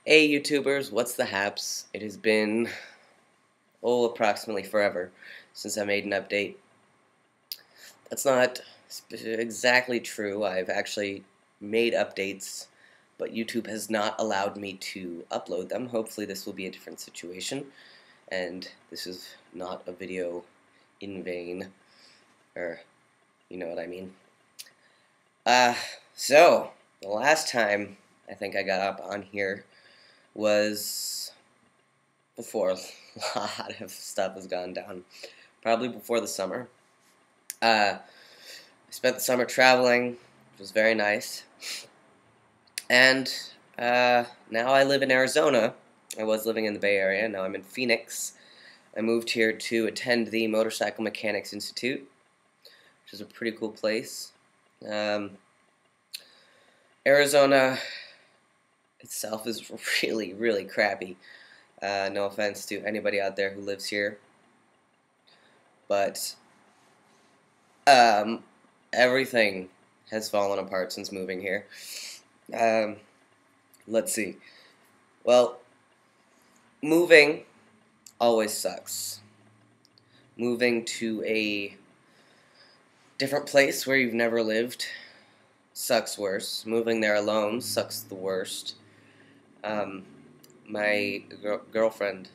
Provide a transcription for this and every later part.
Hey YouTubers, what's the haps? It has been, approximately forever since I made an update. That's not exactly true. I've actually made updates, but YouTube has not allowed me to upload them. Hopefully this will be a different situation, and this is not a video in vain, or you know what I mean. Uh, so, the last time I think I got up on here was before a lot of stuff has gone down. Probably before the summer. I spent the summer traveling, which was very nice. And now I live in Arizona. I was living in the Bay Area. Now I'm in Phoenix. I moved here to attend the Motorcycle Mechanics Institute, which is a pretty cool place. Um, Arizona itself is really, really crappy. No offense to anybody out there who lives here. But everything has fallen apart since moving here. Um, let's see. Well, moving always sucks. Moving to a different place where you've never lived sucks worse. Moving there alone sucks the worst. My girlfriend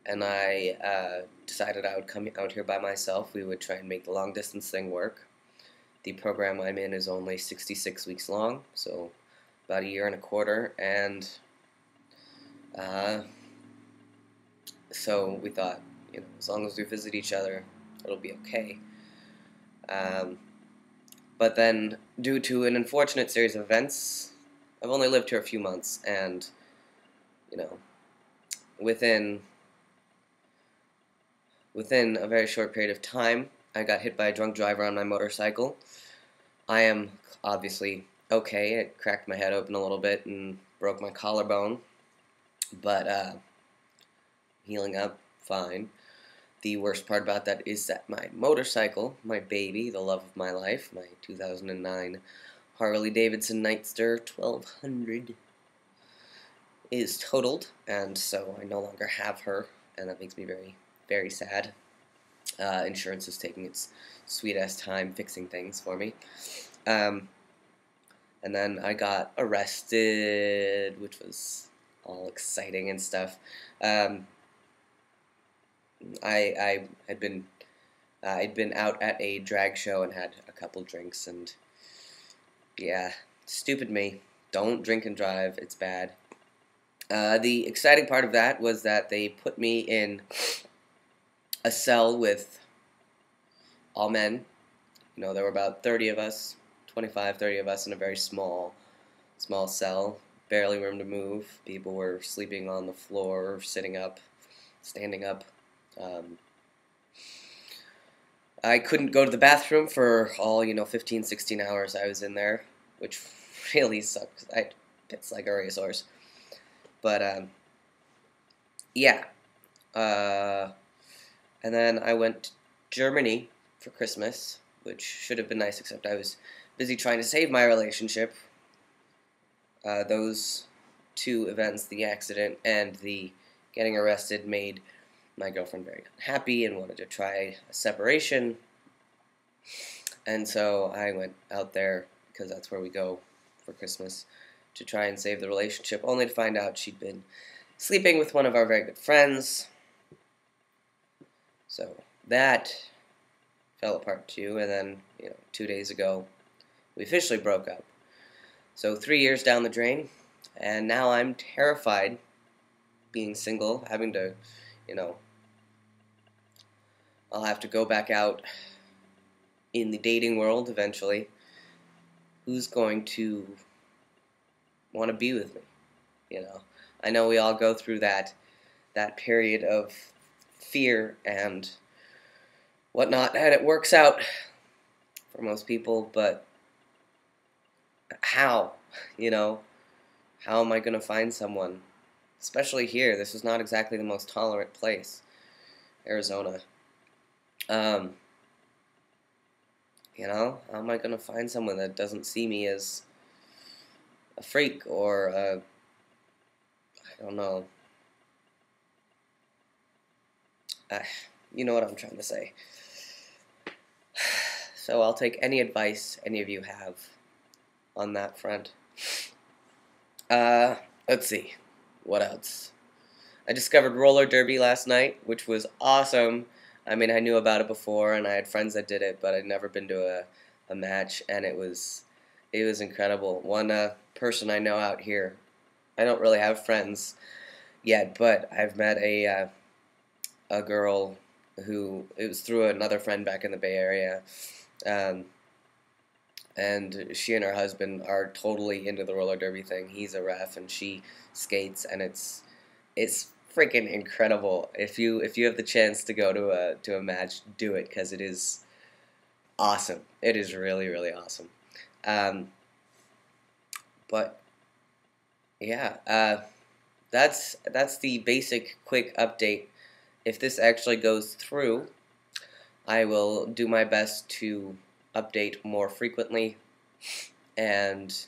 and I decided I would come out here by myself. We would try and make the long distance thing work. The program I'm in is only 66 weeks long, so about a year and a quarter, and so we thought, as long as we visit each other, it'll be okay. But then, due to an unfortunate series of events, I've only lived here a few months, and, within a very short period of time, I got hit by a drunk driver on my motorcycle. I am obviously okay. It cracked my head open a little bit and broke my collarbone, but healing up fine. The worst part about that is that my motorcycle, my baby, the love of my life, my 2009 Harley-Davidson Nightster 1200, is totaled, and so I no longer have her, and that makes me very, very sad. Insurance is taking its sweet-ass time fixing things for me. And then I got arrested, which was all exciting and stuff. I had been I'd been out at a drag show and had a couple drinks, and yeah, stupid me. Don't drink and drive, it's bad. The exciting part of that was that they put me in a cell with all men. There were about 30 of us, 25, 30 of us in a very small cell, barely room to move. People were sleeping on the floor, sitting up, standing up. I couldn't go to the bathroom for all, 15, 16 hours I was in there, which really sucked. It's like Oreosaurus. But, yeah. And then I went to Germany for Christmas, which should have been nice, except I was busy trying to save my relationship. Those two events, the accident and the getting arrested, made my girlfriend very unhappy and wanted to try a separation. And so I went out there, because that's where we go for Christmas, to try and save the relationship, only to find out she'd been sleeping with one of our very good friends. So that fell apart too, and then, 2 days ago, we officially broke up. So 3 years down the drain, and now I'm terrified being single, having to, I'll have to go back out in the dating world eventually. Who's going to want to be with me? I know we all go through that period of fear and whatnot, and it works out for most people, but how? How am I going to find someone? Especially here, this is not exactly the most tolerant place, Arizona. How am I going to find someone that doesn't see me as a freak or don't know. Uh, you know what I'm trying to say. So I'll take any advice any of you have on that front. Let's see. What else? I discovered roller derby last night, which was awesome. I mean, I knew about it before, and I had friends that did it, but I'd never been to a match, and it was incredible. One person I know out here, I don't really have friends yet, but I've met a girl who, it was through another friend back in the Bay Area, um, and she and her husband are totally into the roller derby thing. He's a ref, and she skates, and it's freaking incredible. If you have the chance to go to a match, do it because it is awesome. It is really really awesome. Um, but yeah, that's the basic quick update. If this actually goes through, I will do my best to update more frequently and,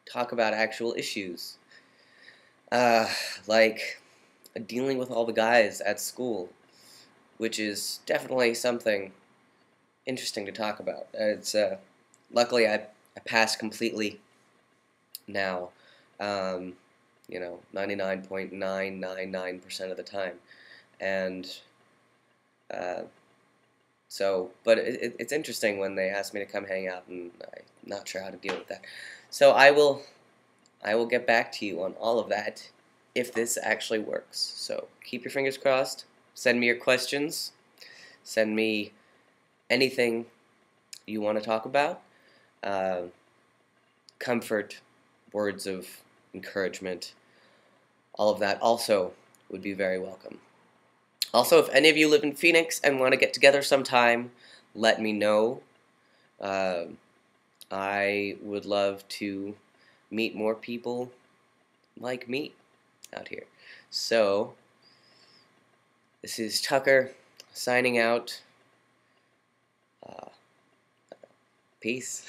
talk about actual issues. Uh, like dealing with all the guys at school, which is definitely something interesting to talk about. It's luckily I passed completely now, 99.999% of the time, and uh, so, but it's interesting when they ask me to come hang out, and I'm not sure how to deal with that. So I will get back to you on all of that if this actually works. So keep your fingers crossed. Send me your questions. Send me anything you want to talk about. Uh, Comfort, words of encouragement, all of that also would be very welcome. Also, if any of you live in Phoenix and want to get together sometime, let me know. Uh, I would love to meet more people like me out here. So, this is Tucker signing out. Peace.